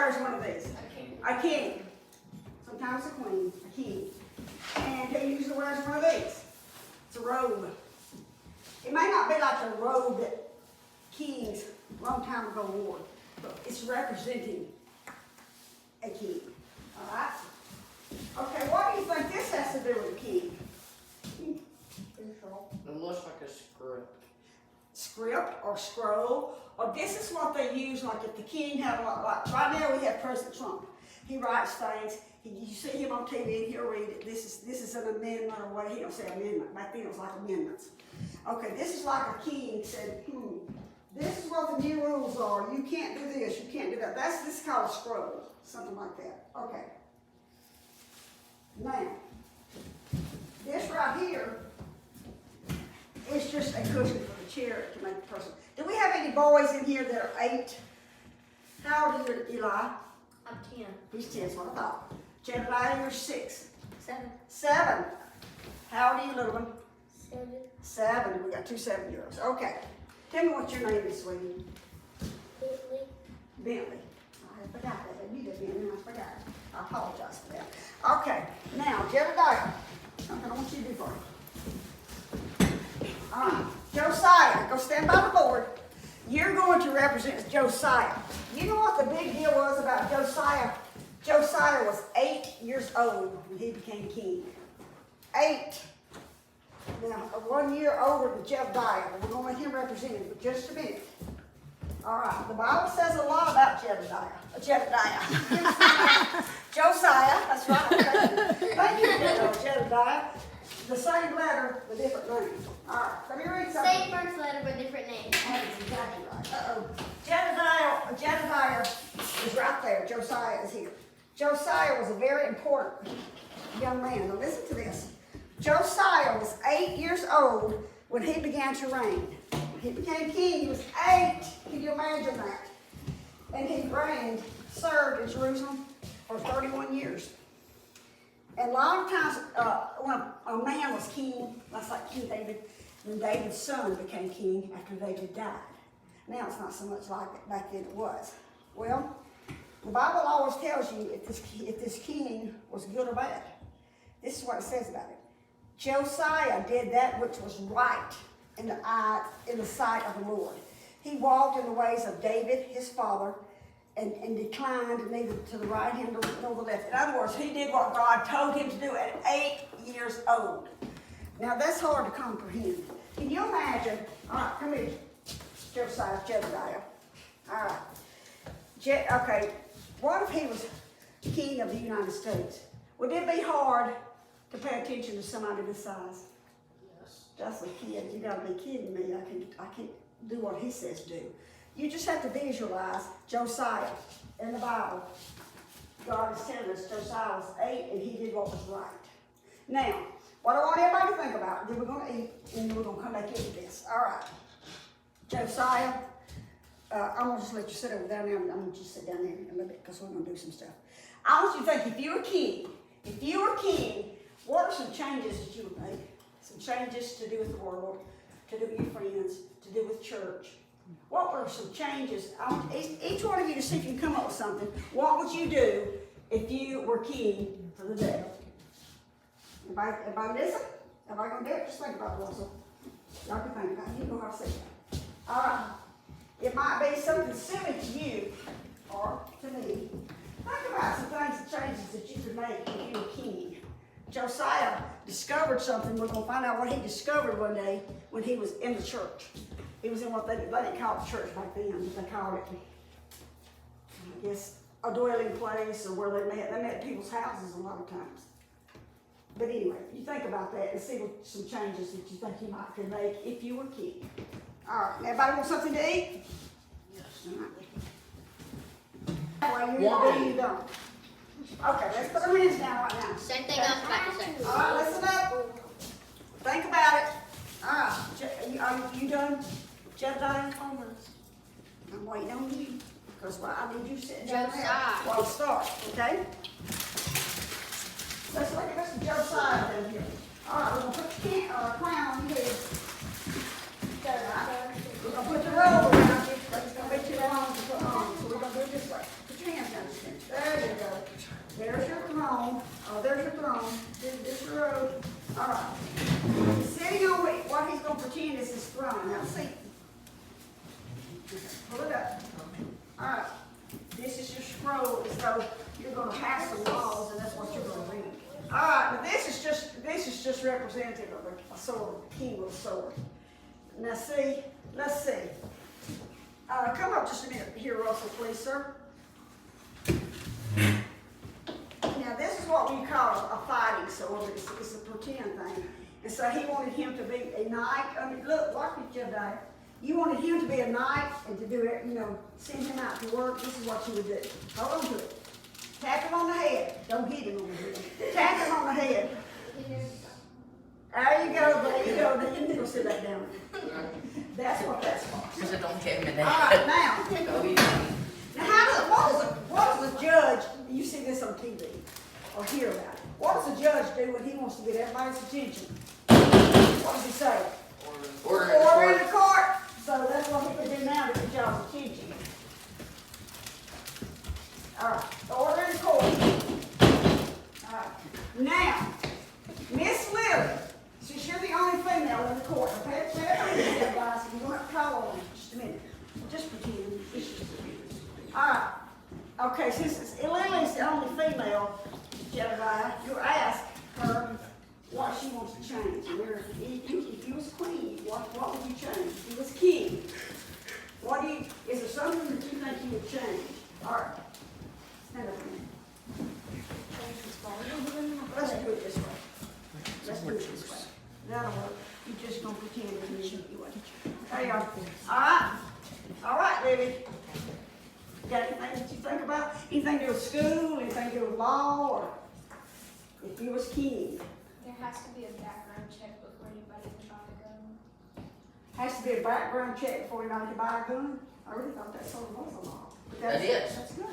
wears one of these? A king. Sometimes a queen, a king. And who usually wears one of these? It's a robe. It may not be like the robe that kings a long time ago wore, but it's representing a king. All right? Okay, what do you think this has to do with a king? It looks like a script. Script or scroll, or this is what they use, like if the king had, like right now we have President Trump. He writes things, you see him on TV and he'll read it. This is an amendment or what, he don't say amendment, back then it was like amendments. Okay, this is like a king said, this is what the new rules are. You can't do this, you can't do that. This is called a scroll, something like that. Okay. Now, this right here is just a cushion for the chair to make the person. Do we have any boys in here that are 8? How old are you, Eli? I'm 10. He's 10, is what I thought. Jedediah, you're 6. 7. 7. How old are you, little one? 7. 7. We got 2 7-year-olds. Okay. Tell me what your name is, sweetie. Bentley. Bentley. I forgot that. You did Bentley, I forgot. I apologize for that. Okay. Now, Jedediah, something I want you to do for me. All right, Josiah, go stand by the board. You're going to represent Josiah. You know what the big deal was about Josiah? Josiah was 8 years old when he became king. 8. Now, 1 year older than Jedediah. We're going to let him represent him for just a minute. All right, the Bible says a lot about Jedediah. Josiah, that's right. Okay. Thank you, Jedediah. The same letter with different names. All right, let me read something. Same first letter but different name. That is exactly right. Jedediah is right there. Josiah is here. Josiah was a very important young man. Now listen to this. Josiah was 8 years old when he began to reign. When he became king, he was 8. Can you imagine that? And he served in Jerusalem for 31 years. And a lot of times, when a man was king, that's like King David, when David's son became king after David died. Now it's not so much like it back then it was. Well, the Bible always tells you if this king was good or bad. This is what it says about it. Josiah did that which was right in the sight of the Lord. He walked in the ways of David, his father, and declined neither to the right hand nor the left. In other words, he did what God told him to do at 8 years old. Now that's hard to comprehend. Can you imagine? All right, come here, Josiah, Jedediah. All right. Okay, what if he was king of the United States? Would it be hard to pay attention to somebody this size? Yes. Just a kid. You gotta be kidding me. I can't do what he says do. You just have to visualize Josiah in the Bible. God is telling us Josiah was 8 and he did what was right. Now, what I want everybody to think about, then we're going to eat and then we're going to come back into this. All right. Josiah, I'm going to just let you sit over down there. I'm going to just sit down there a little bit because we're going to do some stuff. I want you to think, if you were king, what are some changes that you would make? Some changes to do with the world, to do with your friends, to do with church. What were some changes? I want each one of you to see if you can come up with something. What would you do if you were king for the devil? Everybody listen? Everybody gonna do it? Just think about it, Russell. Y'all can think about it. You know how to say that. All right. It might be something silly to you or to me. Think about some things and changes that you could make if you were king. Josiah discovered something. We're gonna find out what he discovered one day when he was in the church. He was in what they didn't call it church back then. They called it, I guess, a dwelling place or where they met. They met at people's houses a lot of times. But anyway, you think about that and see what some changes that you think you might could make if you were king. All right, everybody want something to eat? Yes. All right. Well, you either do or you don't. Okay, let's put our hands down right now. Same thing I was about to say. All right, listen up. Think about it. All right, are you done, Jedediah? Almost. I'm waiting on you, because I need you sitting down there Josiah. while I start, okay? Let's look at Mr. Josiah down here. All right, we're going to put the crown on your head. We're going to put the robe around you, but it's going to be too long to put on, so we're going to do it this way. Put your hands down. This is your scroll, so you're gonna pass the laws, and that's what you're gonna read. All right, but this is just representative of a sword, the king with a sword. Now see, let's see. Come up just a minute here, Russell, please, sir. Now this is what we call a fighting sword. It's a pretend thing. And so he wanted him to be a knight. I mean, look, watch me, Jedi. You wanted him to be a knight and to do it, send him out to work. This is what you would do. Hold on to it. Tap him on the head. Don't hit him on the head. Tap him on the head. There you go, there you go. Then you need to sit back down. That's what that's for. Because I don't get him in All there. right, now. Oh, yeah. Now, what does a judge, you see this on TV or hear about it, what does a judge do when he wants to get everybody's attention? What does he say? Order in the court. So that's what he can do now to get y'all's attention. All right, order in the court. All right, now, Miss Lily, since you're the only female in the court, okay, so everybody advice, and you're going to have to call on just a minute. Just pretend. It's just all right. Okay, since Lily's the only female, Jedediah, you ask her what she wants to change. And if you was queen, what would you change? If you was king, is there something that you think you would change? All right. Stand up a minute. Let's do it this way. Let's do it this way. That'll work. You're just going to pretend that you wasn't. There you go. All right. All right, Lily. You got anything that you think about? Anything to do with school? Anything to do with law? Or if you was king? There has to be a background check before anybody can buy a gun. Has to be a background check before you know you buy a gun? I really thought that sort of was a law. But That is. That's good.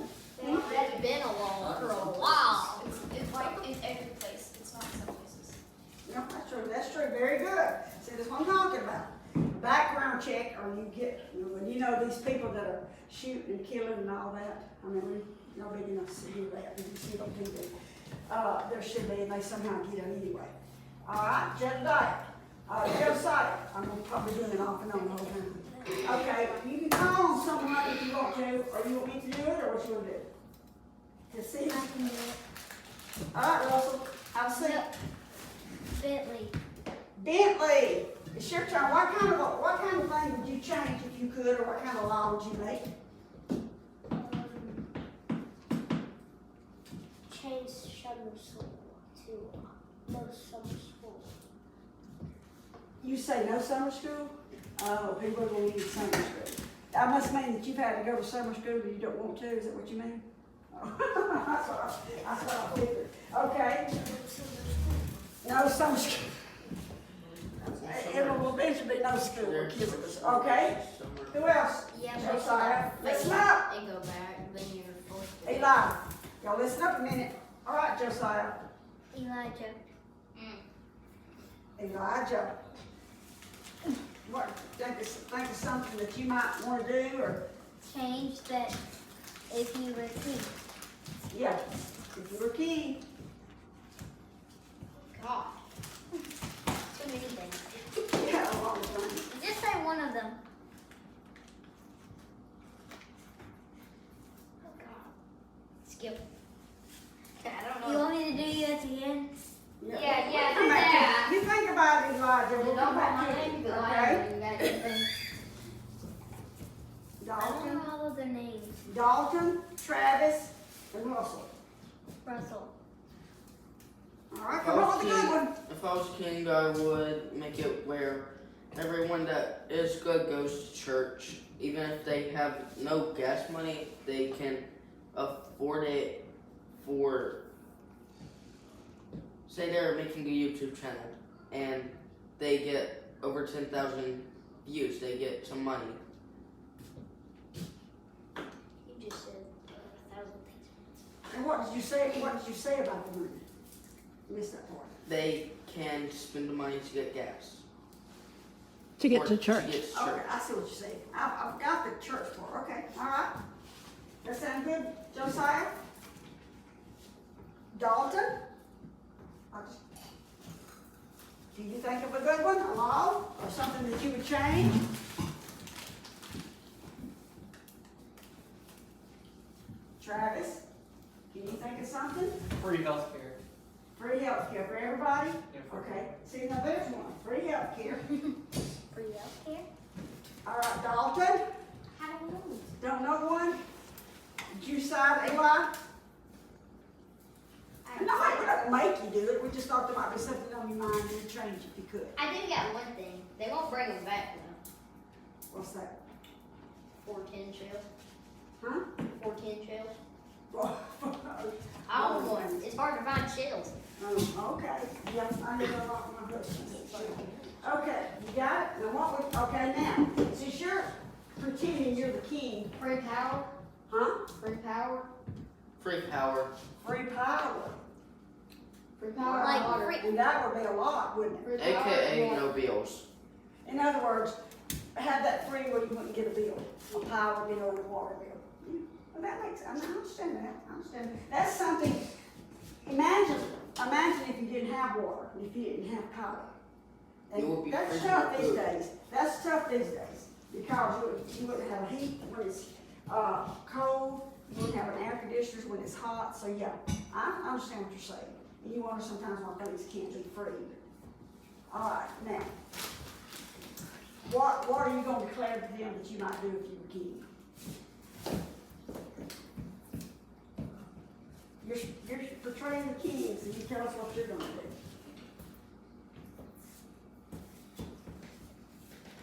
It's already been a law for a while. It's like in every place. It's not some places. Yeah, that's true. That's true. Very good. See, that's what I'm talking about. Background check, or you get, when you know these people that are shooting and killing and all that. I mean, nobody enough to do that. You see what they do. There should be, and they somehow get it anyway. All right, Jedediah. Josiah. I'm probably doing it off and on the whole time. Okay, you can call on someone if you want to, or you want me to do it, or what you want to do? To see? I can do it. All right, Russell. Have a seat. Bentley. Bentley, it's your turn. What kind of thing would you change if you could, or what kind of law would you make? Change summer school to no summer school. You say no summer school? Oh, people are going to need summer school. That must mean that you've had to go to summer school and you don't want to. Is that what you mean? Oh, that's what I figured. Okay. No summer school. It will eventually be no school. Okay. Who else? Yeah, Josiah. but Listen up. and go back, then you're forced to. Eli. Y'all listen up a minute. All right, Josiah. Elijah. Elijah. What? Think of something that you might want to do, or Change that if you were king. yeah, if you were king. God. Too many things. Yeah, a lot of things. Just say one of them. Oh God. Skip. I don't know. You want me to do you at the end? Yeah, We'll come do back to that. it. You think about it, Elijah. We'll come back to it. Okay. I don't Dalton, know all of their names. Dalton, Travis, and Russell. Russell. All right, come on with the good one. If I was king, I would make it where everyone that is good goes to church. Even if they have no gas money, they can afford it for, say they're making a YouTube channel and they get over 10,000 views, they get some money. You just said 1,000 things. And what did you say? What did you say about the money? I missed that part. They can spend the money to get gas. To get Or to church. get to Okay, church. I see what you're saying. I've got the church part. Okay, all right. That sound good, Josiah? Dalton? Do you think of a good one, a law, or something that you would change? Travis, can you think of something? Free healthcare. Free healthcare for everybody? Yeah, for Okay, see, now there's one, free healthcare. Free healthcare? All right, Dalton, How do you know? don't know one? Did you decide, Eli? No, we're not gonna make you do it, we just thought there might be something on your mind and change if you could. I do got one thing. They won't bring them back now. What's that? 410 shells. Huh? 410 shells. Oh, I own one. It's hard to find shells. okay, yeah, I need to lock my husband. Okay, you got it? Now what we, okay, now, since you're pretending you're the king, Free power. huh? Free power. Free power. Free power. Free power. Like Water. free. And that would be a lot, wouldn't it? Free power. AKA water. no bills. In other words, have that free where you wouldn't get a bill, a power bill and a water bill. Well, that makes, I understand that, I understand that. That's something, imagine if you didn't have water, and if you didn't have power. You would be That's freezing tough your these food. days, that's tough these days, because you wouldn't have heat when it's, cold, you wouldn't have an air conditioner when it's hot, so yeah, I understand what you're saying. And you wonder sometimes why things can't be free. All right, now, what are you gonna declare to them that you might do if you were king? You're portraying the king, so you tell us what you're gonna do.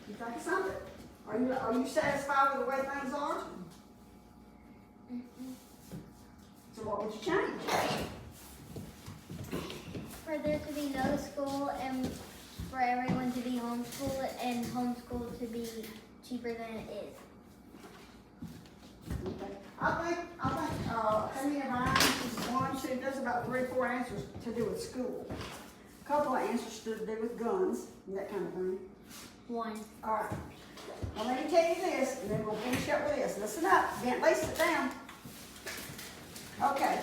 You think of something? Are you satisfied with the way things are? So what would you change? For there to be no school and for everyone to be homeschooled and homeschooled to be cheaper than it is. Okay. I think, how many of our answers, one, two, there's about 3 or 4 answers to do with school. A couple of answers to do with guns, and that kind of thing. One. All right. Now let me tell you this, and then we'll finish up with this. Listen up, Bentley, sit down. Okay.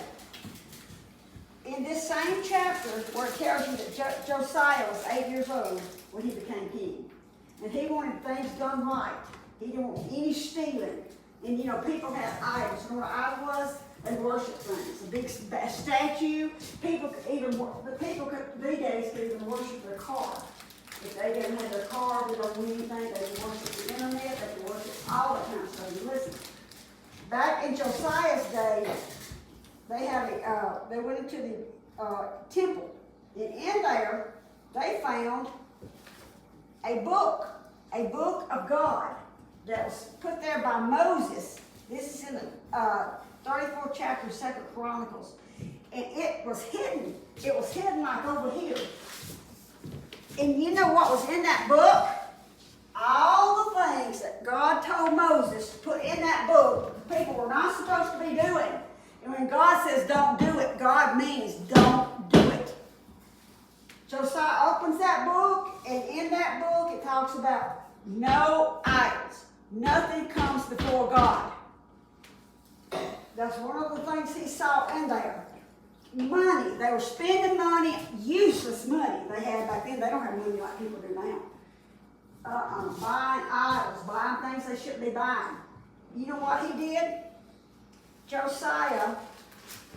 In this same chapter, where it tells you that Josiah was 8 years old when he became king, and he wanted things done right. He didn't want any stealing. And you know, people had idols. You know what an idol was? They worshiped things. A big statue. People could even, these days could even worship their car. If they didn't have their car, they don't need anything, they could worship the internet, they could worship all that kind of stuff. And listen, back in Josiah's day, they had they went into the temple, and in there, they found a book of God that was put there by Moses. This is in the 34th chapter, 2nd Chronicles, and it was hidden. It was hidden like over here. And you know what was in that book? All the things that God told Moses to put in that book, people were not supposed to be doing. And when God says don't do it, God means don't do it. Josiah opens that book, and in that book it talks about no idols. Nothing comes before God. That's one of the things he saw in there. Money. They were spending money, useless money they had back then. They don't have money like people do now. Buying idols, buying things they shouldn't be buying. You know what he did? Josiah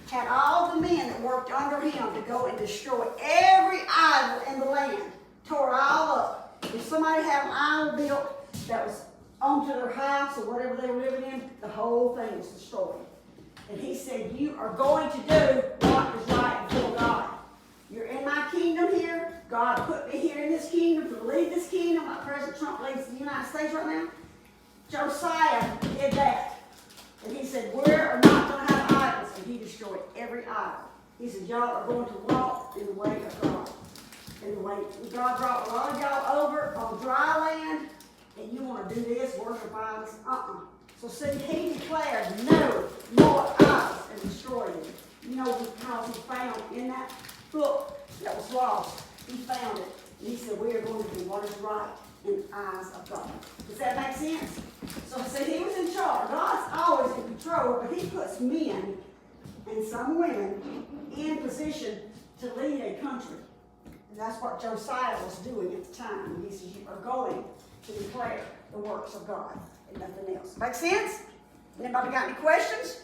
had all the men that worked under him to go and destroy every idol in the land. Tore it all up. If somebody had an idol built that was onto their house or whatever they were living in, the whole thing was destroyed. And he said, you are going to do what is right before God. You're in my kingdom here. God put me here in this kingdom to lead this kingdom like President Trump leads the United States right now. Josiah did that. And he said, we are not going to have idols. And he destroyed every idol. He said, y'all are going to walk in the way of God. In the way God brought a lot of y'all over on dry land, and you want to do this, worship idols. So see, he declared no more idols and destroyed them. You know, because he found in that book that was lost, he found it. And he said, we are going to do what is right in the eyes of God. Does that make sense? So see, he was in charge. God's always in control, but he puts men and some women in position to lead a country. And that's what Josiah was doing at the time. He says, you are going to declare the works of God and nothing else. Make sense? Anybody got any questions?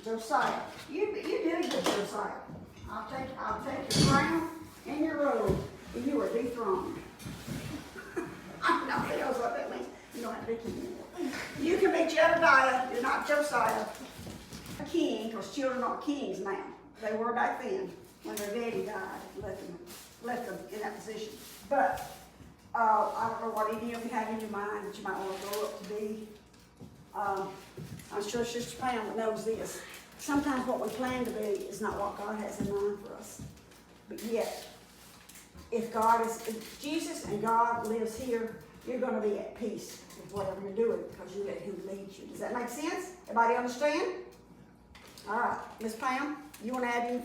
Josiah. You did a good, Josiah. I'll take your crown and your robe, and you are dethroned. I know, he knows what that means. You don't have to be king anymore. You can be Jedediah, you're not Josiah. A king, because children aren't kings now. They were back then, when their daddy died, left them in that position. But, I don't know what any of you have in your mind that you might want to grow up to be. I'm sure Sister Pam knows this. Sometimes what we plan to be is not what God has in mind for us. But yet, if Jesus and God lives here, you're going to be at peace with whatever you're doing because you let Him lead you. Does that make sense? Everybody understand? All right, Miss Pam, you want to add anything?